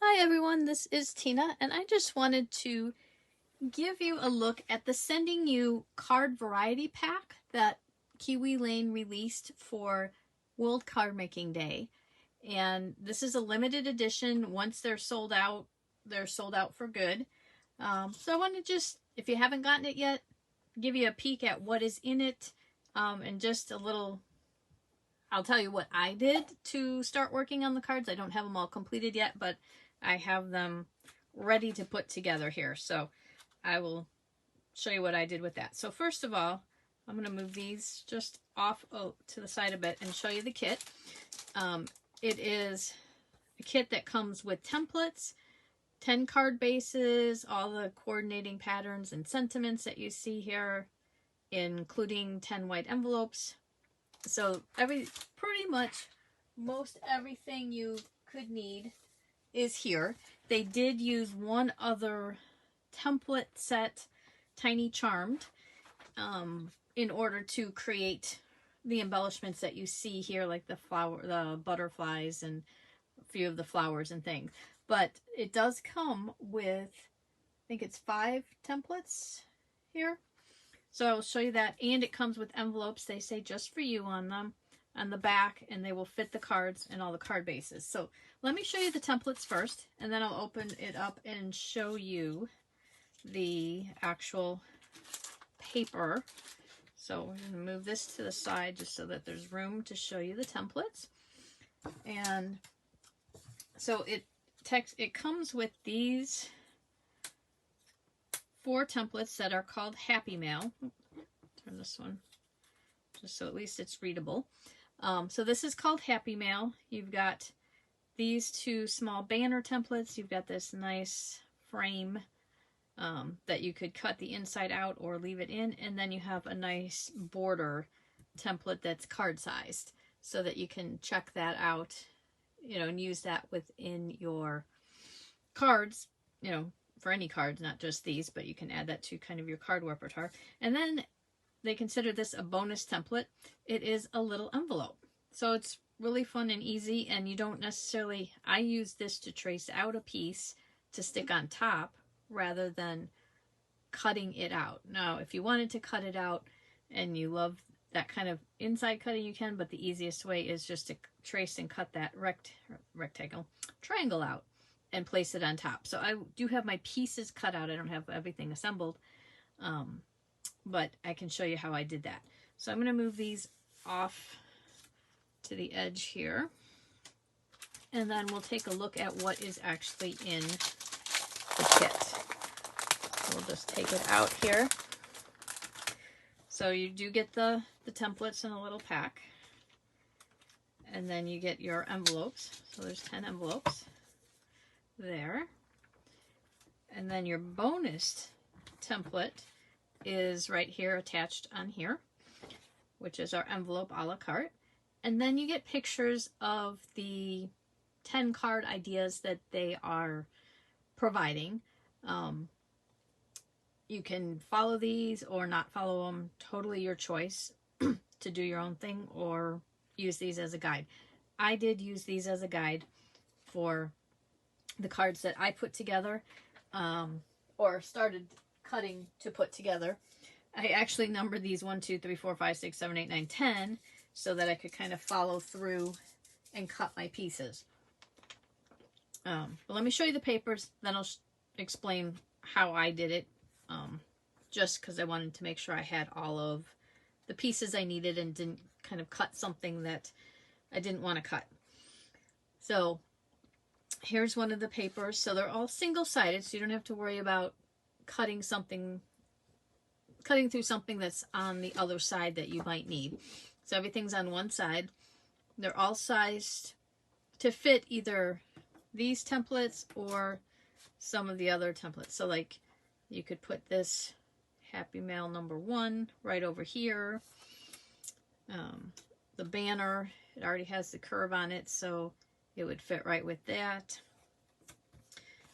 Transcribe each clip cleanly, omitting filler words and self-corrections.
Hi everyone, this is Tina, and I just wanted to give you a look at the Sending You card variety pack that Kiwi Lane released for World Card Making Day. And this is a limited edition. Once they're sold out for good. So I want to just, if you haven't gotten it yet, give you a peek at what is in it, and just a little, I'll tell you what I did to start working on the cards. I don't have them all completed yet, but I have them ready to put together here. So I will show you what I did with that. So first of all, I'm going to move these just off to the side a bit and show you the kit. It is a kit that comes with templates, 10 card bases, all the coordinating patterns and sentiments that you see here, including 10 white envelopes. So pretty much most everything you could need is here. They did use one other template set, Tiny Charmed, in order to create the embellishments that you see here, like the butterflies and a few of the flowers and things. But it does come with, I think it's 5 templates here. So I'll show you that, and it comes with envelopes. They say just for you on them, on the back, and they will fit the cards and all the card bases. So let me show you the templates first, and then I'll open it up and show you the actual paper. So we're going to move this to the side just so that there's room to show you the templates. And so it comes with these 4 templates that are called Happy Mail. Turn this one just so at least it's readable. So this is called Happy Mail. You've got these 2 small banner templates. You've got this nice frame that you could cut the inside out or leave it in. And then you have a nice border template that's card sized so that you can check that out, and use that within your cards, for any cards, not just these, but you can add that to kind of your card repertoire. And then they consider this a bonus template. It is a little envelope. So it's really fun and easy, and you don't necessarily, I use this to trace out a piece to stick on top rather than cutting it out. Now, if you wanted to cut it out and you love that kind of inside cutting, you can, but the easiest way is just to trace and cut that triangle out and place it on top. So I do have my pieces cut out. I don't have everything assembled, but I can show you how I did that. So I'm going to move these off to the edge here, and then we'll take a look at what is actually in the kit. We'll just take it out here. So you do get the templates in a little pack, and then you get your envelopes. So there's 10 envelopes there. And then your bonus template is right here attached on here, which is our envelope a la carte. And then you get pictures of the 10 card ideas that they are providing. You can follow these or not follow them, totally your choice to do your own thing, or use these as a guide. I did use these as a guide for the cards that I put together, or started cutting to put together. I actually numbered these 1, 2, 3, 4, 5, 6, 7, 8, 9, 10 so that I could kind of follow through and cut my pieces. But let me show you the papers, then I'll explain how I did it, just because I wanted to make sure I had all of the pieces I needed and didn't kind of cut something that I didn't want to cut. So here's one of the papers. So they're all single-sided, so you don't have to worry about cutting through something that's on the other side that you might need. So everything's on one side. They're all sized to fit either these templates or some of the other templates. So like you could put this Happy Mail number 1 right over here. The banner, it already has the curve on it, so it would fit right with that.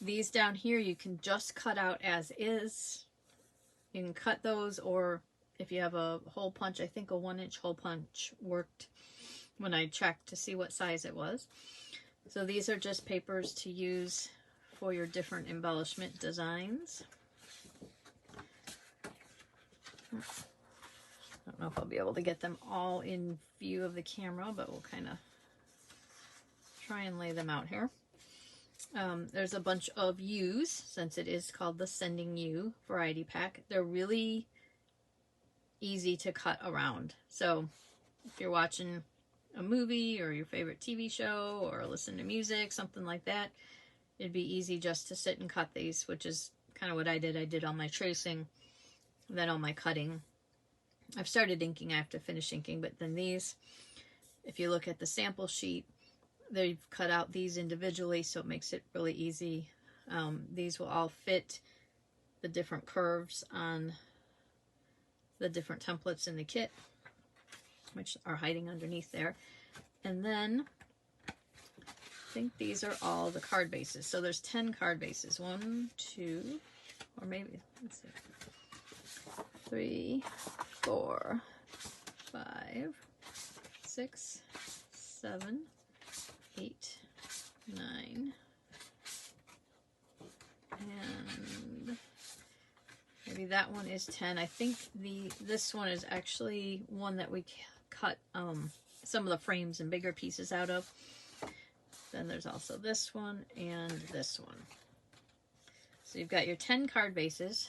These down here you can just cut out as is. You can cut those, or if you have a hole punch, I think a 1-inch hole punch worked when I checked to see what size it was. So these are just papers to use for your different embellishment designs. I don't know if I'll be able to get them all in view of the camera, but we'll kind of try and lay them out here. There's a bunch of U's, since it is called the Sending You variety pack. They're really easy to cut around. So if you're watching a movie or your favorite TV show or listen to music, something like that, it'd be easy just to sit and cut these, which is kind of what I did. I did all my tracing, then all my cutting. I've started inking. I have to finish inking, but then these, if you look at the sample sheet, they've cut out these individually, so it makes it really easy. These will all fit the different curves on the different templates in the kit, which are hiding underneath there. And then I think these are all the card bases. So there's 10 card bases. 1, 2, or maybe, let's see, 3, 4, 5, 6, 7, 8, 9, and maybe that one is 10. I think this one is actually one that we cut some of the frames and bigger pieces out of. Then there's also this one and this one. So you've got your 10 card bases,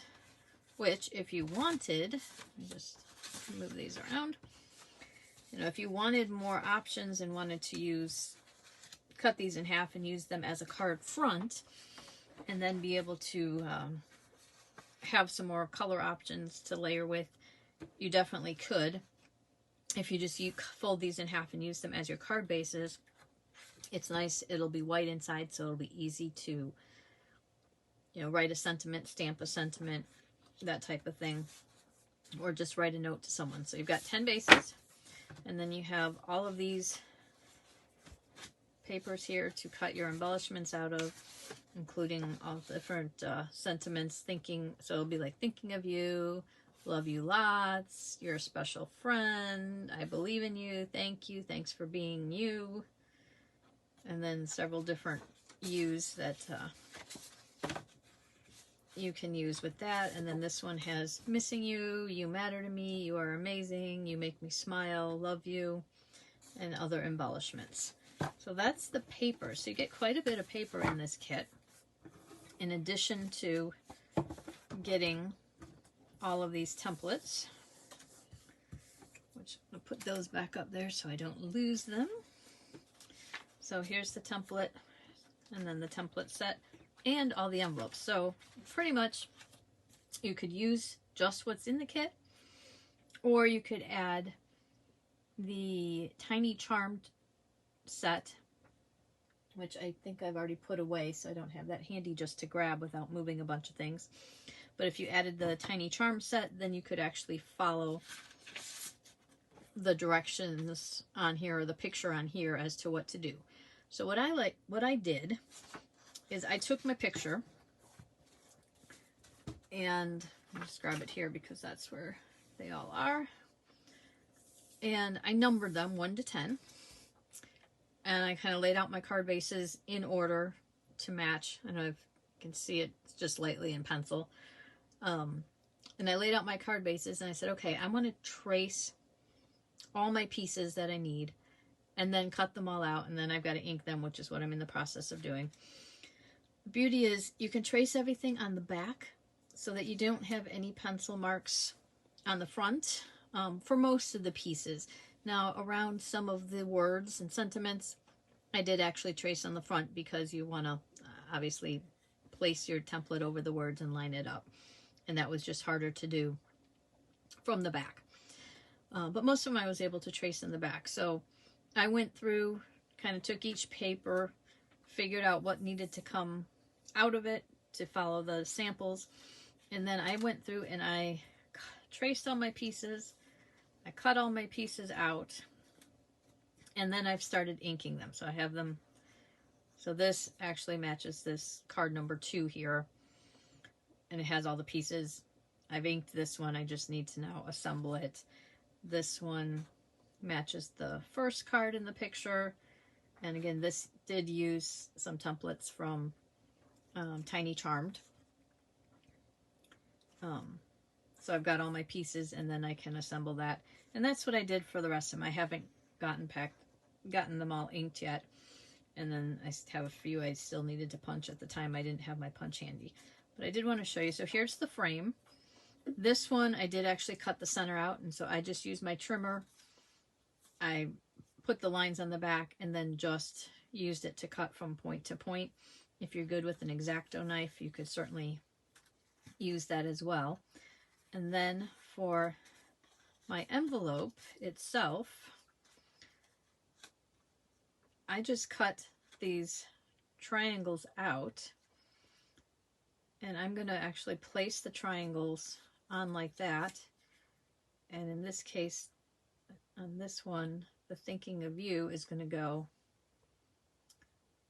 which if you wanted, let me just move these around. You know, if you wanted more options and wanted to cut these in half and use them as a card front, and then be able to have some more color options to layer with, you definitely could. If you just fold these in half and use them as your card bases, it's nice. It'll be white inside, so it'll be easy to, you know, write a sentiment, stamp a sentiment, that type of thing, or just write a note to someone. So you've got 10 bases, and then you have all of these papers here to cut your embellishments out of, including all different sentiments, so it'll be like thinking of you, love you lots, you're a special friend, I believe in you, thanks for being you, and then several different yous that you can use with that. And then this one has missing you, you matter to me, you are amazing, you make me smile, love you, and other embellishments. So that's the paper. So you get quite a bit of paper in this kit, in addition to getting all of these templates, which I'll put those back up there so I don't lose them. So here's the template, and then the template set, and all the envelopes. So pretty much you could use just what's in the kit, or you could add the tiny charmed set, which I think I've already put away, so I don't have that handy just to grab without moving a bunch of things. But if you added the tiny charm set, then you could actually follow the directions on here, or the picture on here, as to what to do. So what I did is I took my picture, and I'll just grab it here because that's where they all are, and I numbered them 1 to 10. And I kind of laid out my card bases in order to match. I don't know if you can see it just lightly in pencil. And I laid out my card bases, and I said, okay, I'm going to trace all my pieces that I need, and then cut them all out, and then I've got to ink them, which is what I'm in the process of doing. The beauty is you can trace everything on the back so that you don't have any pencil marks on the front for most of the pieces. Now, around some of the words and sentiments, I did actually trace on the front, because you want to obviously place your template over the words and line it up. And that was just harder to do from the back. But most of them I was able to trace in the back. So I went through, kind of took each paper, figured out what needed to come out of it to follow the samples. And then I went through and I traced all my pieces. I cut all my pieces out, and then I've started inking them. So I have them, so this actually matches this card number 2 here, and it has all the pieces. I've inked this one, I just need to now assemble it. This one matches the first card in the picture, And again, this did use some templates from Tiny Charmed. So I've got all my pieces, and then I can assemble that. And that's what I did for the rest of them. I haven't gotten them all inked yet. And then I have a few I still needed to punch at the time. I didn't have my punch handy. But I did want to show you. So here's the frame. This one, I did actually cut the center out, and so I just used my trimmer. I put the lines on the back and then just used it to cut from point to point. If you're good with an X-Acto knife, you could certainly use that as well. And then for my envelope itself, I just cut these triangles out, and I'm going to actually place the triangles on like that. And in this case, on this one, the thinking of you is going to go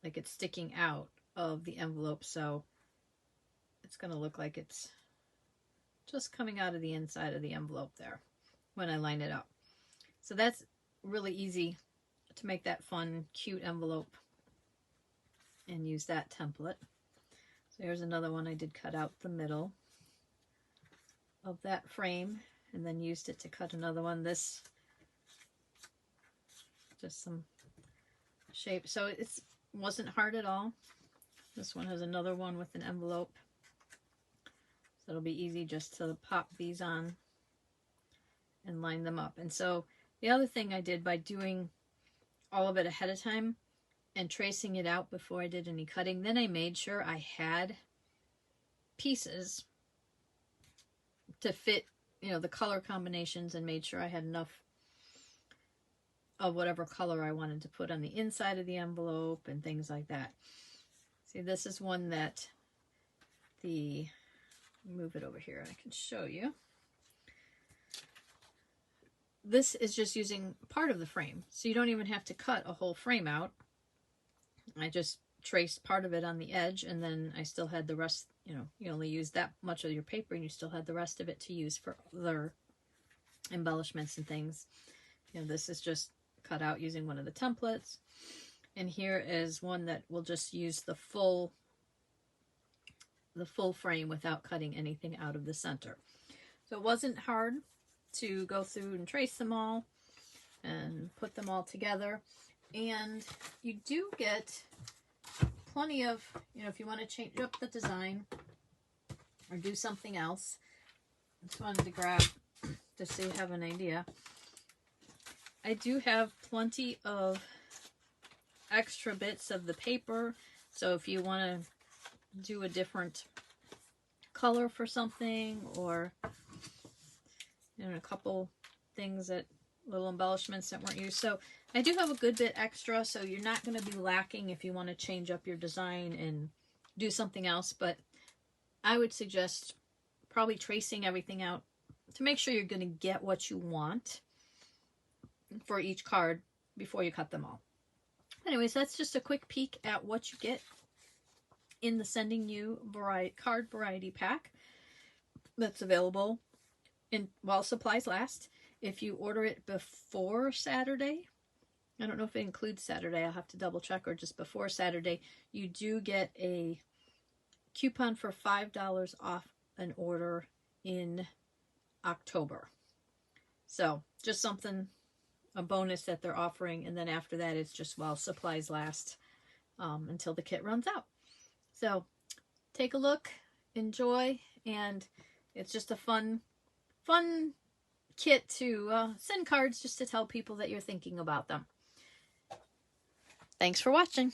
like it's sticking out of the envelope, so it's going to look like it's just coming out of the inside of the envelope there when I line it up. So that's really easy to make that fun, cute envelope and use that template. So here's another one. I did cut out the middle of that frame and then used it to cut another one. This, just some shape. So it wasn't hard at all. This one has another one with an envelope. So it'll be easy just to pop these on and line them up. And so the other thing I did by doing all of it ahead of time and tracing it out before I did any cutting, then I made sure I had pieces to fit, you know, the color combinations, and made sure I had enough of whatever color I wanted to put on the inside of the envelope and things like that. See, this is one that move it over here, I can show you. This is just using part of the frame, so you don't even have to cut a whole frame out. I just traced part of it on the edge, and then I still had the rest. You know, you only use that much of your paper, and you still had the rest of it to use for other embellishments and things. You know, this is just cut out using one of the templates, and here is one that will just use the full frame without cutting anything out of the center. So it wasn't hard to go through and trace them all and put them all together. And you do get plenty of, you know, if you want to change up the design or do something else. I just wanted to grab, just so you have an idea. I do have plenty of extra bits of the paper. So if you want to do a different color for something, or you know, a couple things that little embellishments that weren't used. So I do have a good bit extra, so you're not going to be lacking if you want to change up your design and do something else. But I would suggest probably tracing everything out to make sure you're going to get what you want for each card before you cut them all. Anyways, that's just a quick peek at what you get in the Sending You card variety pack that's available while supplies last. If you order it before Saturday, I don't know if it includes Saturday, I'll have to double check, or just before Saturday, you do get a coupon for $5 off an order in October. So just something, a bonus that they're offering. And then after that, it's just while supplies last until the kit runs out. So take a look, enjoy, and it's just a fun kit to send cards just to tell people that you're thinking about them. Thanks for watching.